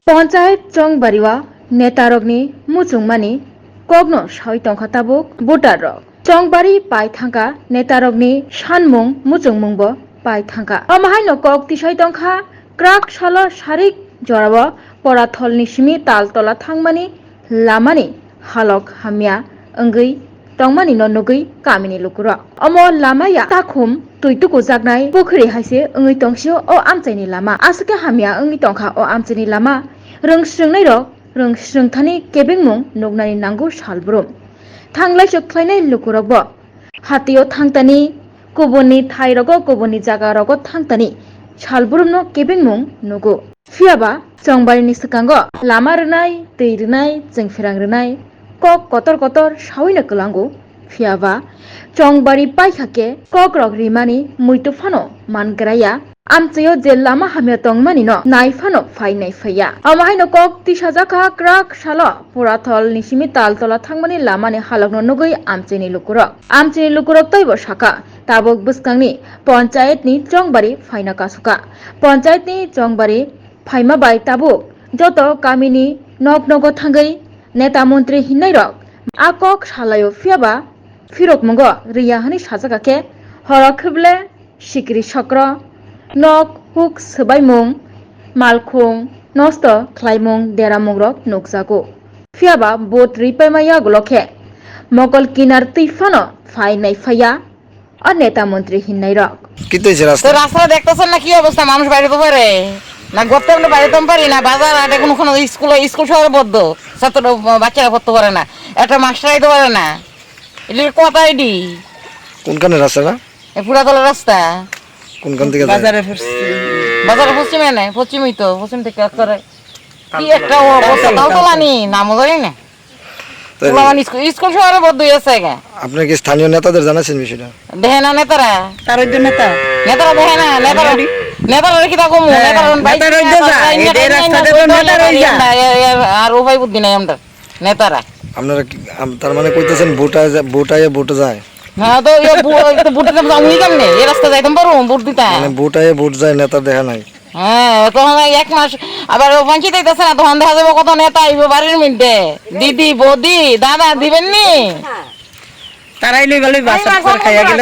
পঞ্চায়েত চংবারিওয়া নেতারকনি মুচুংমানি কগ্ন সাইতংখা তাবুক voter rock চংবারি পাই থাকা নেতারকনি সানমুং মুচুংমুংবো পাই থাকা অমাহাইনো cock তিসাইতংখা ক্রাক সালো সারিক জরাবো পরাথলনি সিমি তালতলা থাংমানি লামানি হালক হামিয়া ओंगै tongmani no nugui kamini lukuro omo lamaya takhum tuituku jaknai pokhri haise ongoi tongsio o amchaini lama asake hamia ongoi tongkha o amchaini lama rongsrungnai rok rongsrungthani kebengmung nugnani nangu salbrum thanglai khlainai lukurokbo hatio thangtani kubuni thairogo kubuni jagarogo thangtani salbrumno kebengmung nugu fiaba chongbarini sekango lama rwnai tei rwnai jengfirang rwnai kok kotor kotor sawina kelangu fiaba chongbari paihake kok rok rimani muito phano mangraya amchayo je lama hamya tongmani no nai phano fainai phaya amahaino kok tisajaka krak salo purathol nisimi taltola thangmani lamani halokno nugui amchini lukurok toibo saka tabok buskangni panchayat ni chongbari faina kasuka panchayat ni chongbari faima bai tabuk joto kamini nok nogo thangai नेता मंत्री हिन्नाय रक आकक सालायो फियाबा फिरक मंगो रिया हानि साजागाके हरखबले सिक्रि चक्र नक hook सबायमुं मालखुं नस्त ख्लायमुं देरामुं रक नुकजागो फियाबा boat रिपायमाया गलखे मकल किनार तैफानो फाइनाय फाया और नेता मंत्री हिन्नाय रक कितै रास्ता रास्ता देखतेছেন না কি অবস্থা মানুষ বাইরে তো পারে না গর্তে আমরা বাইরে পারি না বাজার আটে কোনো স্কুল শহরে বদ্ধ ছাত্র বাচ্চারা পড়তে পারে না একটা মাস্টার আইতে পারে না এটা কথা আইডি কোনখানে রাস্তাটা এই পুরাতলা রাস্তা কোনখান থেকে বাজারে পশ্চিমই তো পশ্চিম থেকে করে কি একটা অবস্থা তাও তো লানি নামও জানি না স্কুল শহরে বদ্ধ হয়েছে আপনি কি স্থানীয় নেতাদের জানাচ্ছেন বিষয়টা দেখে না নেতারা তার নেতারা দেখে না নেতারা রেখে থাকো আর উপায় বুদ্ধি নাই আমরা নেতারা আপনারা তার মানে কইতেছেন ভোট যায় হ্যাঁ তো ভোট দিতাম যাবো কেমনে এই রাস্তা যাইতাম পারো ভোট দিতাম মানে ভোট যায় নেতা দেখা নাই হ্যাঁ তখন এক মাস আবার পঞ্চায়েত আইতেছে না তখন দেখা যাবে কত নেতা আইব বাড়ির মধ্যে দিদি বৌদি দাদা দিবেন নি তারাই লই গেল বাসা খাইয়া গেলে